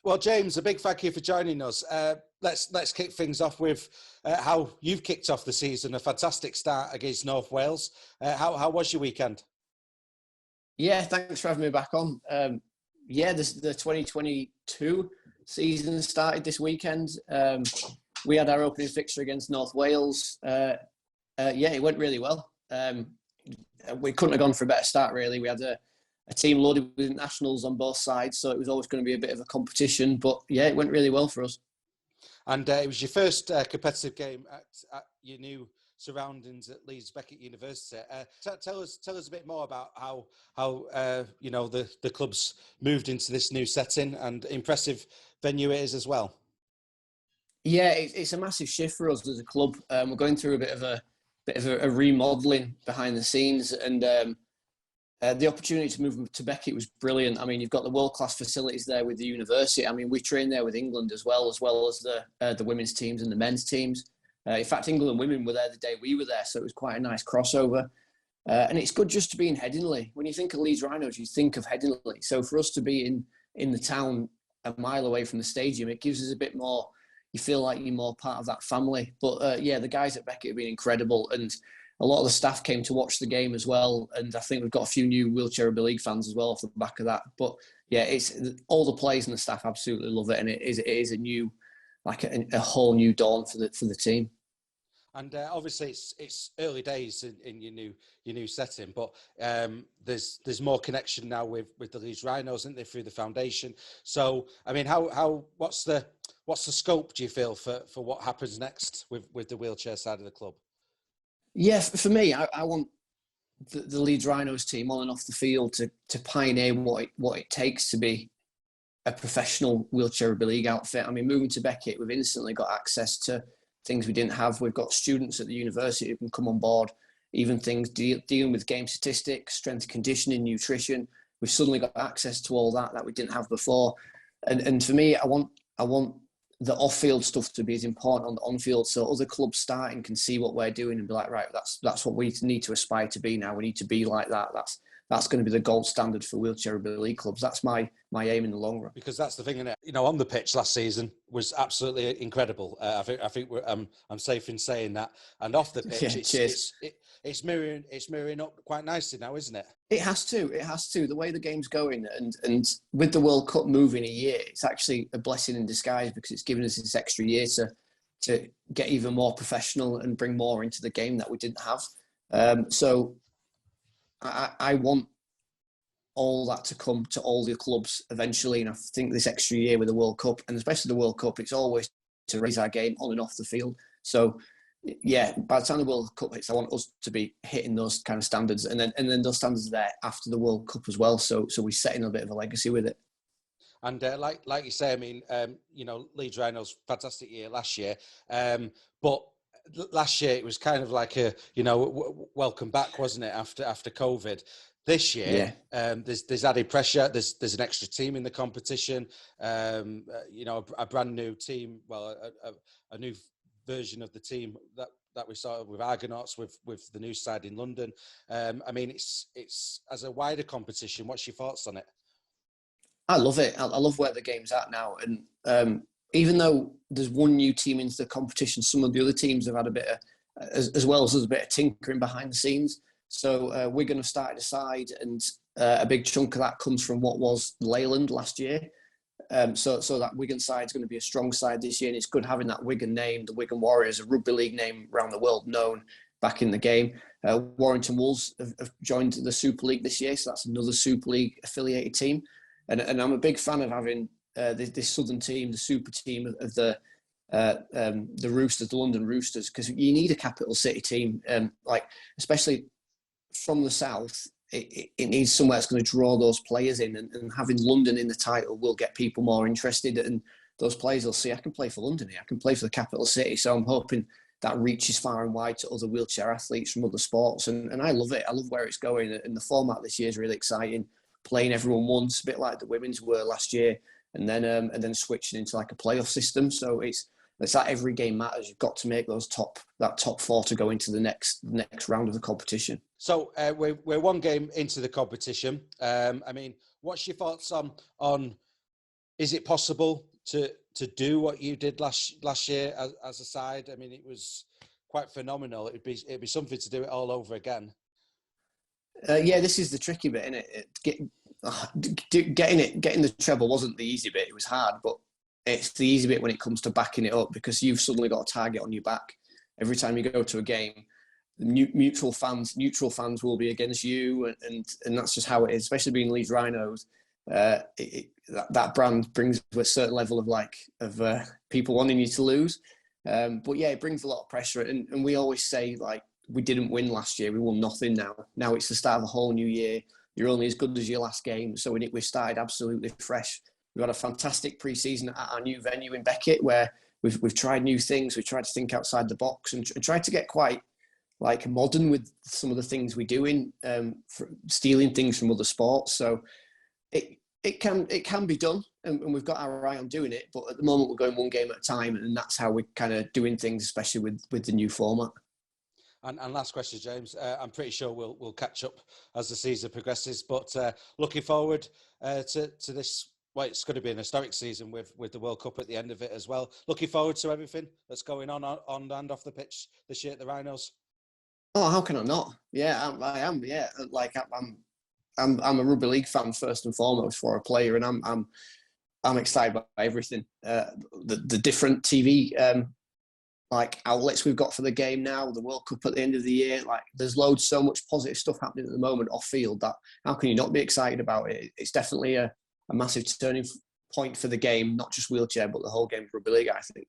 Well, James, a big thank you for joining us. Let's kick things off with how you've kicked off the season. A fantastic start against North Wales. How was your weekend? Yeah, thanks for having me back on. The 2022 season started this weekend. We had our opening fixture against North Wales. It went really well. We couldn't have gone for a better start, really. We had a team loaded with nationals on both sides, so it was always going to be a bit of a competition. But yeah, it went really well for us. And it was your first competitive game at your new surroundings at Leeds Beckett University. Tell us a bit more about how the club's moved into this new setting, and impressive venue it is as well. Yeah, it's a massive shift for us as a club. We're going through a bit of a remodelling behind the scenes, and the opportunity to move to Beckett was brilliant. I mean, you've got the world-class facilities there with the university. I mean, we train there with England as well as the women's teams and the men's teams. In fact, England women were there the day we were there, so it was quite a nice crossover. And it's good just to be in Headingley. When you think of Leeds Rhinos, you think of Headingley. So for us to be in the town a mile away from the stadium, it gives us a bit more. You feel like you're more part of that family. But the guys at Beckett have been incredible, and a lot of the staff came to watch the game as well. And I think we've got a few new Wheelchair Rugby League fans as well off the back of that. But yeah, it's all the players and the staff absolutely love it, and it is a new, like a whole new dawn for the team. And obviously, it's early days in your new setting, but there's more connection now with the Leeds Rhinos, isn't there, through the foundation? So, I mean, what's the scope, do you feel, for what happens next with the wheelchair side of the club? Yeah, for me, I want the Leeds Rhinos team on and off the field to pioneer what it takes to be a professional Wheelchair Rugby League outfit. I mean, moving to Beckett, we've instantly got access to things we didn't have. We've got students at the university who can come on board, even things dealing with game statistics, strength and conditioning, nutrition. We've suddenly got access to all that we didn't have before. And for me, I want the off-field stuff to be as important on the on-field, so other clubs starting can see what we're doing and be like, right, that's what we need to aspire to be now. We need to be like that. That's going to be the gold standard for Wheelchair Rugby League clubs. That's my aim in the long run. Because that's the thing, isn't it? On the pitch last season was absolutely incredible. I think I'm safe in saying that. And off the pitch, it's mirroring up quite nicely now, isn't it? It has to. The way the game's going, and with the World Cup moving a year, it's actually a blessing in disguise, because it's given us this extra year to get even more professional and bring more into the game that we didn't have. So I want all that to come to all the clubs eventually, and I think this extra year with the World Cup, and especially the World Cup, it's always to raise our game on and off the field. So yeah, by the time the World Cup hits, I want us to be hitting those kind of standards, and then those standards are there after the World Cup as well. So we're setting a bit of a legacy with it. And like you say, I mean, Leeds Rhinos, fantastic year last year, but last year it was kind of like a welcome back, wasn't it, after COVID. This year, there's added pressure. There's an extra team in the competition. A brand new team. Well, a new version of the team that we saw with Argonauts, with the new side in London. I mean, it's as a wider competition. What's your thoughts on it? I love it. I love where the game's at now, and even though there's one new team into the competition, some of the other teams have had a bit of, as well as there's a bit of tinkering behind the scenes. So Wigan have started aside, and a big chunk of that comes from what was Leyland last year. So that Wigan side is going to be a strong side this year, and it's good having that Wigan name, the Wigan Warriors, a rugby league name around the world known back in the game. Warrington Wolves have joined the Super League this year, so that's another Super League affiliated team. And I'm a big fan of having this southern team, the super team of the Roosters, the London Roosters, because you need a capital city team, especially from the south. It needs somewhere that's going to draw those players in, and having London in the title will get people more interested, and those players will see, I can play for London here, I can play for the capital city. So I'm hoping that reaches far and wide to other wheelchair athletes from other sports, and I love it. I love where it's going, and the format this year is really exciting. Playing everyone once, a bit like the women's were last year, and then switching into like a playoff system. So it's that every game matters. You've got to make that top four to go into the next round of the competition. So we're one game into the competition. I mean, what's your thoughts on is it possible to do what you did last year as a side? I mean, it was quite phenomenal. It'd be something to do it all over again. Yeah, this is the tricky bit, isn't it? Getting the treble wasn't the easy bit. It was hard, but it's the easy bit when it comes to backing it up, because you've suddenly got a target on your back. Every time you go to a game, neutral fans will be against you, and that's just how it is. Especially being Leeds Rhinos, that brand brings a certain level of people wanting you to lose. But yeah, it brings a lot of pressure, and we always say, like, we didn't win last year. We won nothing now. Now it's the start of a whole new year. You're only as good as your last game. So we've started absolutely fresh. We've got a fantastic pre-season at our new venue in Beckett, where we've tried new things. We've tried to think outside the box and tried to get quite like modern with some of the things we do stealing things from other sports. So it can be done, and we've got our eye on doing it. But at the moment, we're going one game at a time, and that's how we're kind of doing things, especially with the new format. And last question, James. I'm pretty sure we'll catch up as the season progresses. But looking forward to this. Well, it's going to be an historic season with the World Cup at the end of it as well. Looking forward to everything that's going on and off the pitch this year at the Rhinos. Oh, how can I not? Yeah, I am. Yeah, like I'm a rugby league fan first and foremost for a player, and I'm excited by everything. The different TV like outlets we've got for the game now, the World Cup at the end of the year. Like, there's so much positive stuff happening at the moment off field that how can you not be excited about it? It's definitely a massive turning point for the game, not just wheelchair, but the whole game of rugby league, I think.